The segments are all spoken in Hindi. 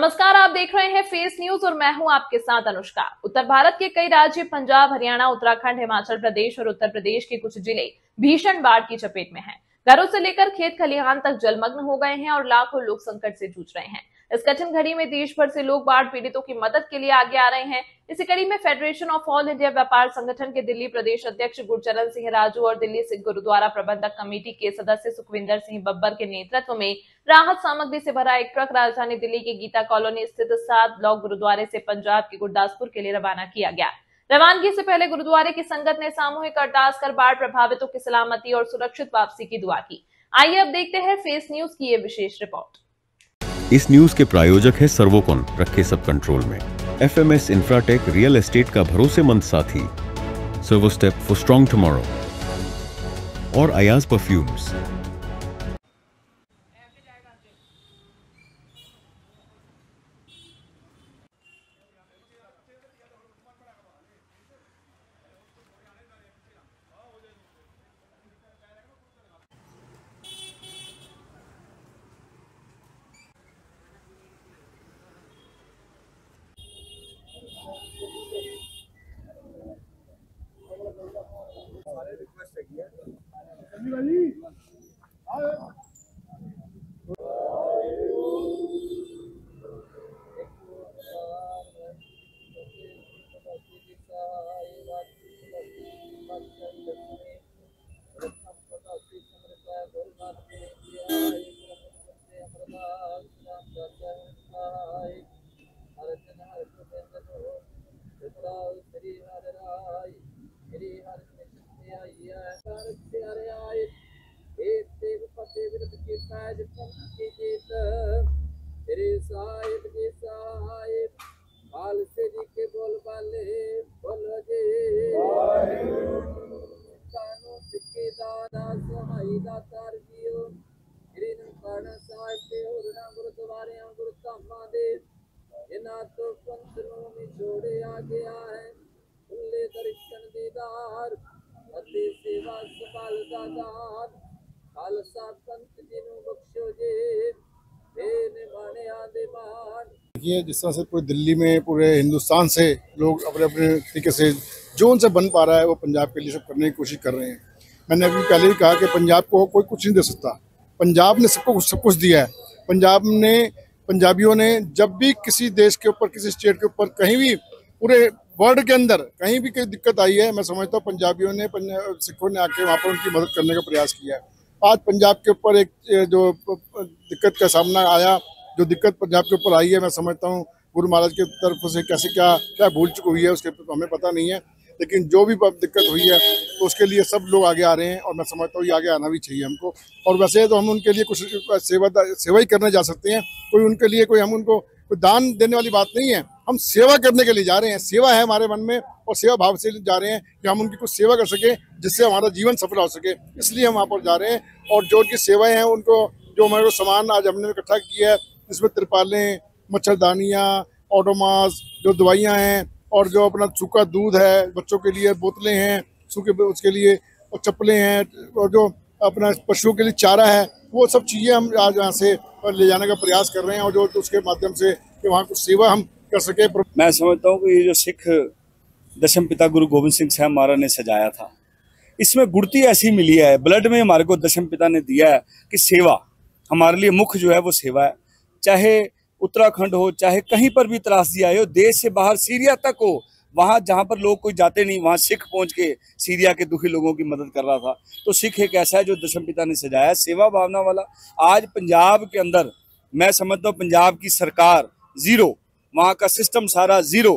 नमस्कार, आप देख रहे हैं फेस न्यूज और मैं हूं आपके साथ अनुष्का। उत्तर भारत के कई राज्य पंजाब, हरियाणा, उत्तराखंड, हिमाचल प्रदेश और उत्तर प्रदेश के कुछ जिले भीषण बाढ़ की चपेट में हैं। घरों से लेकर खेत खलिहान तक जलमग्न हो गए हैं और लाखों लोग संकट से जूझ रहे हैं। इस कठिन घड़ी में देश भर से लोग बाढ़ पीड़ितों की मदद के लिए आगे आ रहे हैं। इसी कड़ी में फेडरेशन ऑफ ऑल इंडिया व्यापार संगठन के दिल्ली प्रदेश अध्यक्ष गुरचरण सिंह राजू और दिल्ली सिख गुरुद्वारा प्रबंधक कमेटी के सदस्य सुखविंदर सिंह बब्बर के नेतृत्व में राहत सामग्री से भरा एक ट्रक राजधानी दिल्ली के गीता कॉलोनी स्थित 7 ब्लॉक गुरुद्वारे से पंजाब के गुरदासपुर के लिए रवाना किया गया। रवानगी से पहले गुरुद्वारे की संगत ने सामूहिक अरदास कर बाढ़ प्रभावितों की सलामती और सुरक्षित वापसी की दुआ की। आइए अब देखते हैं फेस न्यूज की ये विशेष रिपोर्ट। इस न्यूज के प्रायोजक है सर्वोकॉन, रखे सब कंट्रोल में। FMS इंफ्राटेक, रियल एस्टेट का भरोसेमंद साथी। Servo step for strong tomorrow और अयाज परफ्यूम्स। देखिए, जिस तरह से पूरी दिल्ली में, पूरे हिंदुस्तान से लोग अपने अपने तरीके से जो उनसे बन पा रहा है वो पंजाब के लिए सब करने की कोशिश कर रहे हैं। मैंने अभी पहले ही कहा कि पंजाब को कोई कुछ नहीं दे सकता। पंजाब ने सबको सब कुछ दिया है। पंजाबियों ने जब भी किसी देश के ऊपर, किसी स्टेट के ऊपर, कहीं भी पूरे वर्ल्ड के अंदर कहीं भी कोई दिक्कत आई है, मैं समझता हूँ पंजाबियों ने, सिखों ने आके वहाँ पर उनकी मदद करने का प्रयास किया है। आज पंजाब के ऊपर एक जो दिक्कत का सामना आया, जो दिक्कत पंजाब के ऊपर आई है, मैं समझता हूँ गुरु महाराज की तरफ से कैसे क्या भूल चुकी हुई है उसके तो हमें पता नहीं है, लेकिन जो भी दिक्कत हुई है तो उसके लिए सब लोग आगे आ रहे हैं और मैं समझता हूँ ये आगे आना भी चाहिए हमको। और वैसे तो हम उनके लिए कुछ सेवा ही करने जा सकते हैं। कोई उनके लिए हम उनको कोई दान देने वाली बात नहीं है, हम सेवा करने के लिए जा रहे हैं। सेवा है हमारे मन में और सेवा भाव से जा रहे हैं कि हम उनकी कुछ सेवा कर सकें जिससे हमारा जीवन सफल हो सके, इसलिए हम वहाँ पर जा रहे हैं। और जो उनकी सेवाएँ हैं, उनको जो हमारे सामान आज हमने इकट्ठा किया है, इसमें तिरपालें, मच्छरदानियाँ, ओडोमॉस, जो दवाइयाँ हैं, और जो अपना सूखा दूध है बच्चों के लिए, बोतलें हैं सूखे उसके लिए, और चप्पलें हैं, और जो अपना पशुओं के लिए चारा है, वो सब चीज़ें हम आज यहाँ से ले जाने का प्रयास कर रहे हैं। और जो उसके माध्यम से कि वहाँ कुछ सेवा हम कर सके। मैं समझता हूँ कि ये जो सिख दशम पिता गुरु गोविंद सिंह साहब महाराज ने सजाया था, इसमें गुड़ती ऐसी मिली है, ब्लड में हमारे को दशम पिता ने दिया है कि सेवा हमारे लिए मुख्य जो है वो सेवा है। चाहे उत्तराखंड हो, चाहे कहीं पर भी त्रासदी आए हो, देश से बाहर सीरिया तक हो, वहाँ जहाँ पर लोग कोई जाते नहीं, वहाँ सिख पहुँच के सीरिया के दुखी लोगों की मदद कर रहा था। तो सिख एक ऐसा है जो दशम पिता ने सजाया, सेवा भावना वाला। आज पंजाब के अंदर मैं समझता हूँ पंजाब की सरकार जीरो, वहाँ का सिस्टम सारा जीरो।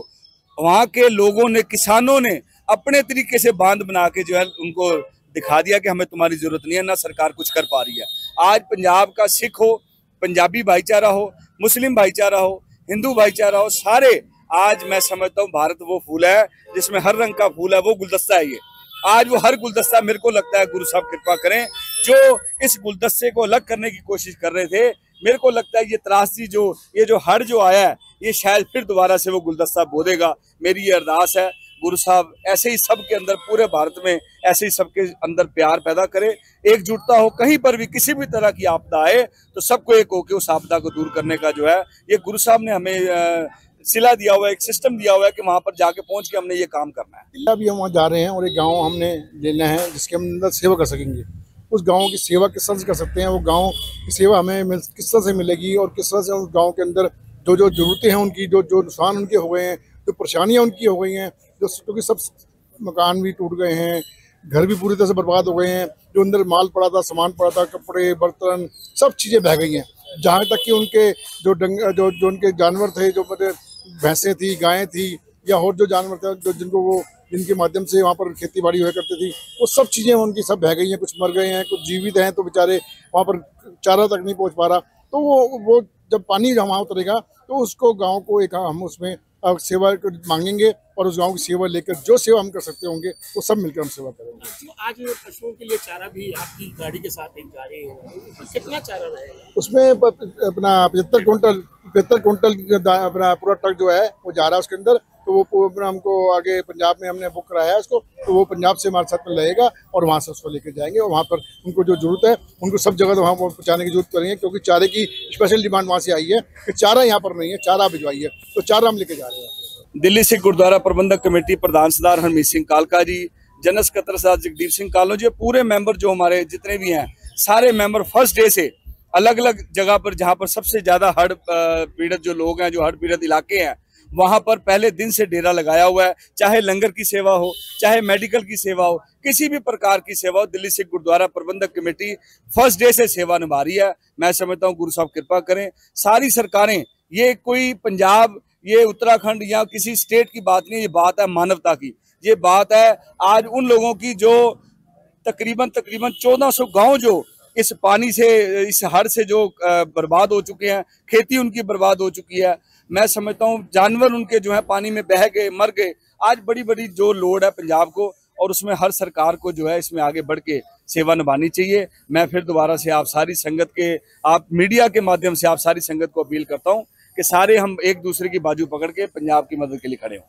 वहाँ के लोगों ने, किसानों ने अपने तरीके से बांध बना के जो है उनको दिखा दिया कि हमें तुम्हारी जरूरत नहीं है, ना सरकार कुछ कर पा रही है। आज पंजाब का सिख हो, पंजाबी भाईचारा हो, मुस्लिम भाईचारा हो, हिंदू भाईचारा हो, सारे आज मैं समझता हूँ भारत वो फूल है जिसमें हर रंग का फूल है, वो गुलदस्ता है ये। आज वो हर गुलदस्ता, मेरे को लगता है गुरु साहब कृपा करें, जो इस गुलदस्ते को अलग करने की कोशिश कर रहे थे, मेरे को लगता है ये त्रासदी ये जो हड़ जो आया है, ये शायद फिर दोबारा से वो गुलदस्ता बो देगा। मेरी ये अरदास है गुरु साहब ऐसे ही सबके अंदर, पूरे भारत में ऐसे ही सबके अंदर प्यार पैदा करे, एकजुटता हो। कहीं पर भी किसी भी तरह की आपदा आए तो सबको एक होकर उस आपदा को दूर करने का जो है, ये गुरु साहब ने हमें सिला दिया हुआ है, एक सिस्टम दिया हुआ है कि वहां पर जाके पहुंच के हमने ये काम करना है। अभी हम वहाँ जा रहे हैं और एक गाँव हमने लेना है जिसके हम अंदर सेवा कर सकेंगे। उस गाँव की सेवा किस तरह से कर सकते हैं, वो गाँव की सेवा हमें किस तरह से मिलेगी और किस तरह से उस गाँव के अंदर जो जो जरूरतें हैं उनकी, जो जो नुकसान उनके हो गए हैं, जो परेशानियां उनकी हो गई हैं, जो क्योंकि सब मकान भी टूट गए हैं, घर भी पूरी तरह से बर्बाद हो गए हैं, जो अंदर माल पड़ा था, सामान पड़ा था, कपड़े बर्तन सब चीज़ें बह गई हैं। जहाँ तक कि उनके जो उनके जानवर थे, जो भैंसें थी, गायें थी या और जो जानवर थे जो जिनके माध्यम से वहाँ पर खेती बाड़ी हुआ करती थी, वो सब चीज़ें उनकी सब बह गई हैं। कुछ मर गए हैं, कुछ जीवित हैं, तो बेचारे वहाँ पर चारा तक नहीं पहुँच पा रहा। तो वो जब पानी वहाँ उतरेगा तो उसको गांव को एक हम उसमें सेवा मांगेंगे और उस गांव की सेवा लेकर जो सेवा हम कर सकते होंगे वो सब मिलकर हम सेवा करेंगे। आज पशुओं के लिए चारा भी आपकी गाड़ी के साथ एक जा रही है, कितना चारा रहेगा उसमें? अपना 75 कुंटल अपना पूरा ट्रक जो है वो जा रहा है उसके अंदर। तो वो हमको आगे पंजाब में हमने बुक कराया है उसको, तो वो पंजाब से हमारे साथ में रहेगा और वहाँ से उसको लेकर जाएंगे और वहाँ पर उनको जो जरूरत है उनको सब जगह वहाँ पहुँचाने की जरूरत करेंगे, क्योंकि चारे की स्पेशल डिमांड वहाँ से आई है कि चारा यहाँ पर नहीं है, चारा भिजवाइए, तो चारा हम लेके जा रहे हैं। दिल्ली सिख गुरुद्वारा प्रबंधक कमेटी प्रधान सरदार हरमीत सिंह कालका जी, जनरल सकत्तर सरदार जगदीप सिंह कालो जी, पूरे मेंबर जो हमारे जितने भी हैं, सारे मेंबर फर्स्ट डे से अलग अलग जगह पर, जहाँ पर सबसे ज्यादा हड़ पीड़ित जो लोग हैं, जो हड़ पीड़ित इलाके हैं, वहां पर पहले दिन से डेरा लगाया हुआ है। चाहे लंगर की सेवा हो, चाहे मेडिकल की सेवा हो, किसी भी प्रकार की सेवा हो, दिल्ली सिख गुरुद्वारा प्रबंधक कमेटी फर्स्ट डे से सेवा निभा रही है। मैं समझता हूँ गुरु साहब कृपा करें। सारी सरकारें, ये कोई पंजाब, ये उत्तराखंड या किसी स्टेट की बात नहीं, ये बात है मानवता की। ये बात है आज उन लोगों की जो तकरीबन 1400 गाँव जो इस पानी से, इस हड़ से जो बर्बाद हो चुके हैं, खेती उनकी बर्बाद हो चुकी है। मैं समझता हूँ जानवर उनके जो है पानी में बह गए, मर गए। आज बड़ी बड़ी जो लोड है पंजाब को, और उसमें हर सरकार को जो है इसमें आगे बढ़ के सेवा निभानी चाहिए। मैं फिर दोबारा से आप सारी संगत के, आप मीडिया के माध्यम से आप सारी संगत को अपील करता हूँ कि सारे हम एक दूसरे की बाजू पकड़ के पंजाब की मदद के लिए खड़े हों।